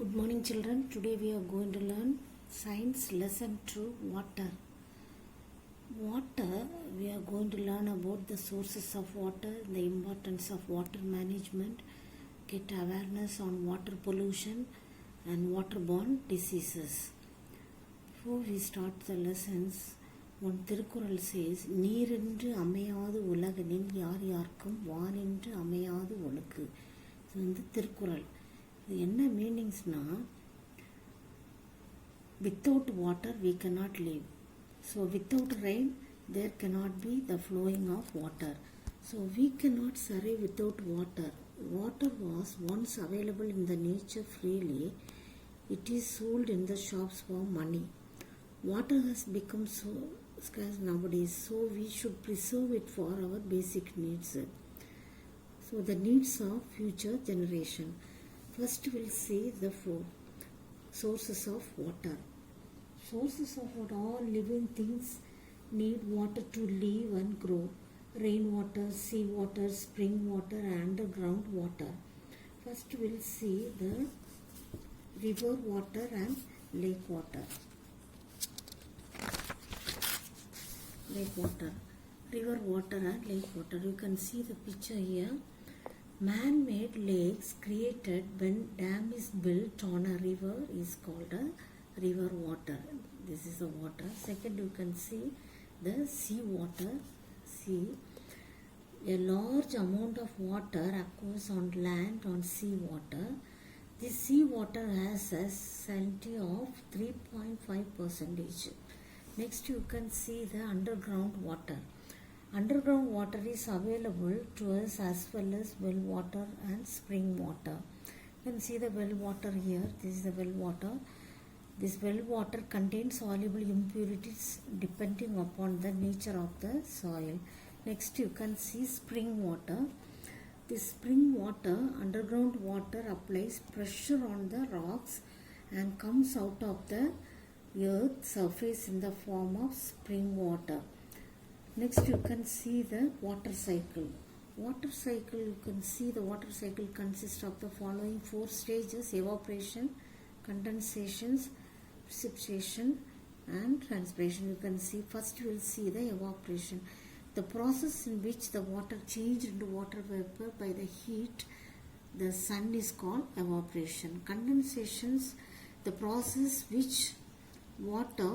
Good morning children. Today we are going to learn science lesson 2 water. Water, we are going to learn about the sources of water, the importance of water management, get awareness on water pollution and waterborne diseases. Before we start the lessons, one Tirukkural says, நீரென்று அமையாது உலகனில் யார் யார்க்கும் வானென்று அமையாது ஒழுக்கு. இது வந்து திருக்குறள். இது என்ன மீனிங்ஸ்னா, without water we cannot live. So without rain there cannot be the flowing of water. So we cannot survive without water. Water was once available in the nature freely. It is sold in the shops for money. Water has become so scarce nowadays, so we should preserve it for our basic needs. So the needs of future generation. First we'll see the four sources of water. Sources of water, all living things need water to live and grow. Rainwater, seawater, spring water, underground water. First we'll see the river water and lake water. Lake water, river water and lake water. You can see the picture here. Man-made lakes created when dam is built on a river is called a river water. This is the water. Second, you can see the sea water. Sea. A large amount of water occurs on land on sea water. This sea water has a salinity of 3.5%. Next, you can see the underground water. Underground water is available to us as well as well water and spring water. You can see the well water here. This is the well water. This well water contains soluble impurities depending upon the nature of the soil. Next you can see spring water. This spring water, underground water, applies pressure on the rocks and comes out of the earth surface in the form of spring water. Next you can see the water cycle. Water cycle, you can see the water cycle consists of the following four stages: evaporation, condensations, precipitation and transpiration. You can see, first you will see the evaporation, the process in which the water changed into water vapor by the heat the sun is called evaporation. Condensations, the process which water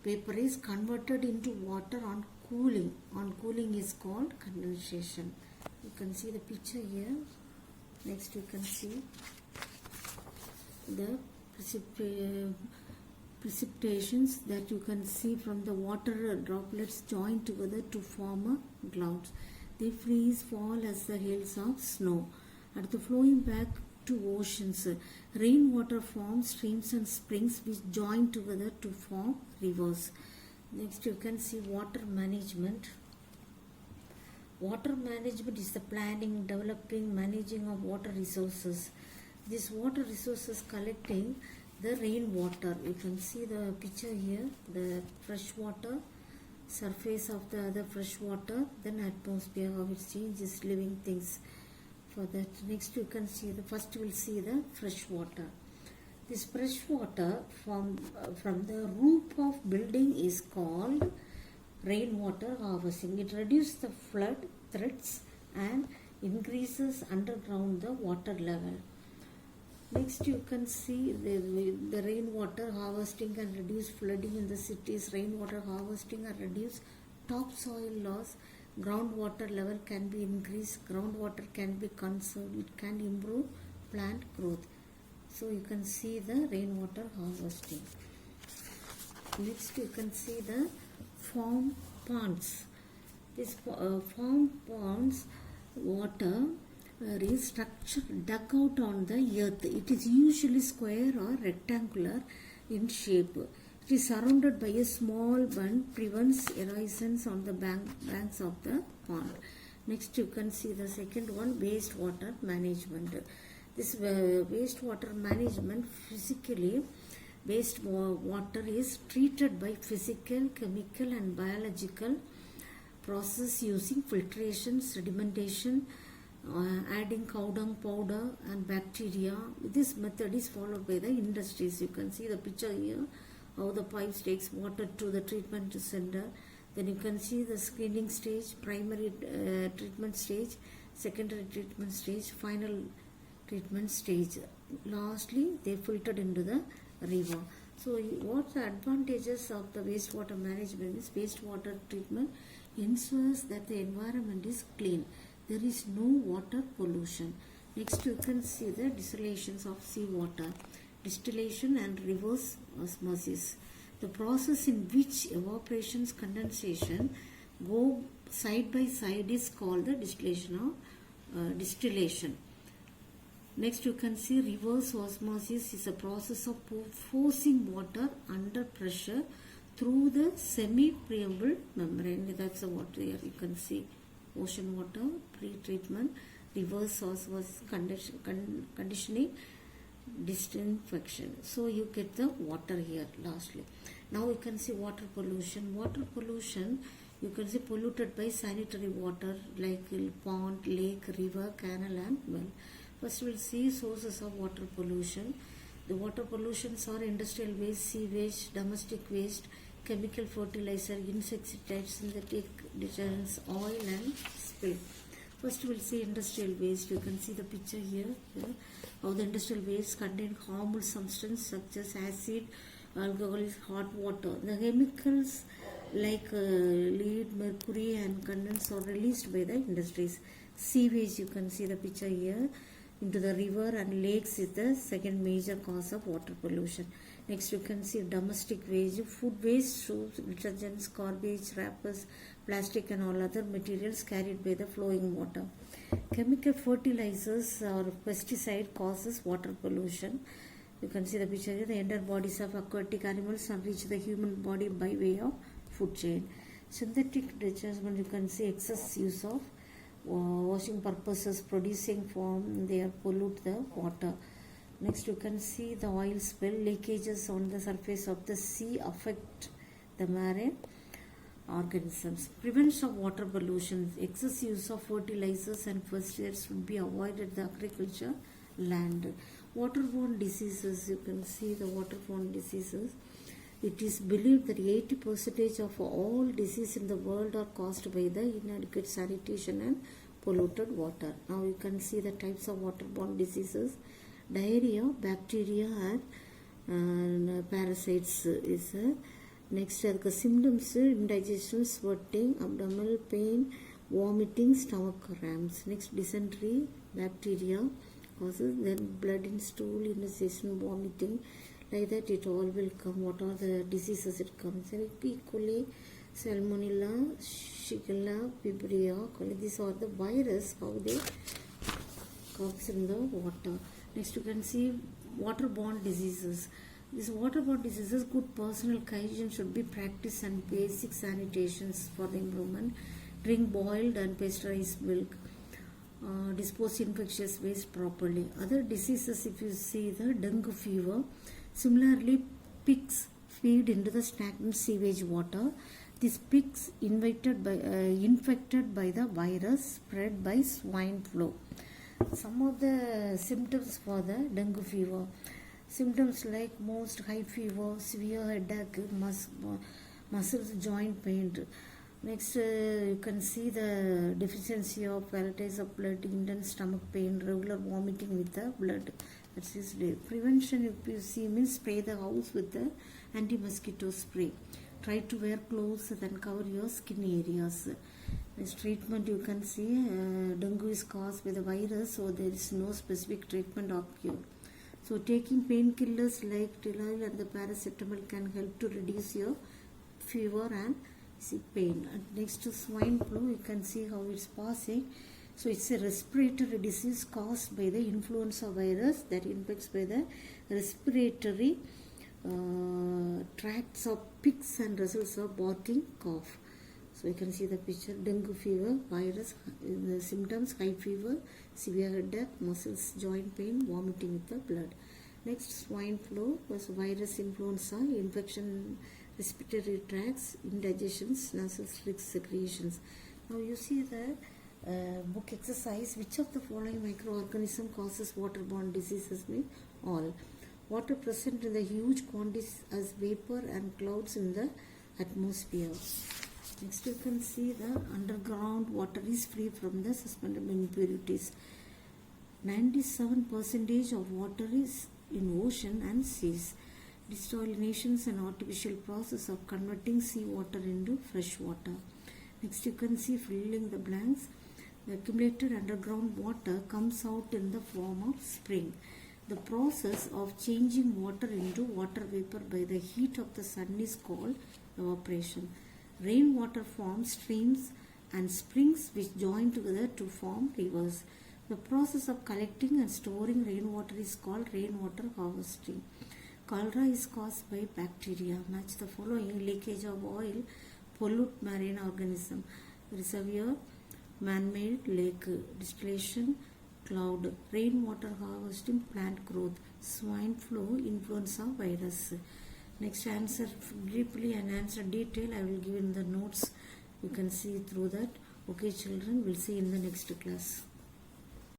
vapor is converted into water on cooling. On cooling is called condensation. You can see the picture here. Next you can see the precipitations that you can see from the water droplets join together to form a clouds. They freeze, fall as the hails of snow. At the flowing back to oceans, rainwater forms streams and springs which join together to form rivers. Next you can see water management. Water management is the planning, developing, managing of water resources. This water resources collecting the rainwater. You can see the picture here, the fresh water, surface of the other fresh water, then atmosphere, how it changes living things. For that, next you can see the first you will see the fresh water. This fresh water from the roof of building is called rainwater harvesting. It reduces the flood threats and increases underground the water level. Next you can see the rainwater harvesting can reduce flooding in the cities. Rainwater harvesting and reduce topsoil loss. Groundwater level can be increased. Groundwater can be conserved. It can improve plant growth. So you can see the rainwater harvesting. Next you can see the farm ponds. This farm ponds water is structured dug out on the earth. It is usually square or rectangular in shape. It is surrounded by a small bund, prevents erosions on the banks of the pond. Next you can see the second one, wastewater management. This wastewater management, physically wastewater is treated by physical, chemical and biological process using filtration, sedimentation, adding cow dung powder and bacteria. This method is followed by the industries. You can see the picture here, how the pipes takes water to the treatment center. Then you can see the screening stage, primary treatment stage, secondary treatment stage, final treatment stage. Lastly, they filtered into the river. So what the advantages of the wastewater management is, wastewater treatment ensures that the environment is clean. There is no water pollution. Next you can see the distillation of seawater, distillation and reverse osmosis. The process in which evaporation condensation go side by side is called the distillation. Next you can see reverse osmosis is a process of forcing water under pressure through the semi-permeable membrane. That's the water here you can see. Ocean water, pre-treatment, reverse osmosis, conditioning, disinfection. So you get the water here lastly. Now you can see water pollution. Water pollution, you can see polluted by sanitary water like pond, lake, river, canal and well. First we'll see sources of water pollution. The water pollutions are industrial waste, sewage, domestic waste, chemical fertilizer, insecticides, synthetic detergents, oil and spill. First we'll see industrial waste. You can see the picture here, how the industrial waste contain harmful substances such as acid, alcohol, hot water. The chemicals like lead, mercury and condensate are released by the industries. Sewage, you can see the picture here, into the river and lakes is the second major cause of water pollution. Next you can see domestic waste, food waste, soaps, detergents, garbage, wrappers, plastic and all other materials carried by the flowing water. Chemical fertilizers or pesticide causes water pollution. You can see the picture here, the entire bodies of aquatic animals and reach the human body by way of food chain. Synthetic detergent, you can see excess use of washing purposes, producing foam, they pollute the water. Next you can see the oil spill, leakages on the surface of the sea affect the marine organisms. Prevention of water pollution, excess use of fertilizers and pesticides should be avoided the agriculture land. Waterborne diseases, you can see the waterborne diseases. It is believed that 80% of all diseases in the world are caused by the inadequate sanitation and polluted water. Now you can see the types of waterborne diseases. Diarrhea, bacteria and parasites is next. The symptoms: indigestion, sweating, abdominal pain, vomiting, stomach cramps. Next, dysentery, bacteria causes, then blood in stool, indigestion, vomiting. Like that it all will come. What are the diseases it comes? E. coli, Salmonella, Shigella, Vibrio. These are the virus, how they comes in the water. Next you can see waterborne diseases. These waterborne diseases, good personal hygiene should be practiced and basic sanitations for the improvement. Drink boiled and pasteurized milk. Dispose infectious waste properly. Other diseases, if you see the dengue fever. Similarly, pigs feed into the stagnant sewage water. These pigs infected by the virus spread by swine flu. Some of the symptoms for the dengue fever. Symptoms like most high fever, severe headache, muscles, joint pain. Next, you can see the deficiency of paratase of blood, intense stomach pain, regular vomiting with the blood. That's his day. Prevention, if you see, means spray the house with the anti-mosquito spray. Try to wear clothes and cover your skin areas. This treatment, you can see dengue is caused by the virus, so there is no specific treatment or cure. So taking painkillers like Tylenol and the paracetamol can help to reduce your fever and pain. And next to swine flu, you can see how it's passing. So it's a respiratory disease caused by the influenza virus that infects by the respiratory tracts of pigs and results of barking cough. So you can see the picture. Dengue fever, virus, the symptoms: high fever, severe headache, muscles, joint pain, vomiting with the blood. Next, swine flu was virus influenza, infection, respiratory tracts, indigestions, nasal secretions. Now you see the book exercise. Which of the following microorganism causes waterborne diseases? All. Water present in the huge quantities as vapor and clouds in the atmosphere. Next you can see the underground water is free from the suspended impurities. 97% of water is in ocean and seas. Desalination is an artificial process of converting seawater into fresh water. Next you can see filling the blanks. The accumulated underground water comes out in the form of spring. The process of changing water into water vapor by the heat of the sun is called evaporation. Rainwater forms streams and springs which join together to form rivers. The process of collecting and storing rainwater is called rainwater harvesting. Cholera is caused by bacteria. Match the following. Leakage of oil pollute marine organism. Reservoir, man-made lake. Distillation, cloud. Rainwater harvesting, plant growth. Swine flu, influenza virus. Next, answer briefly and answer detail I will give in the notes. You can see through that. Okay children, we'll see in the next class.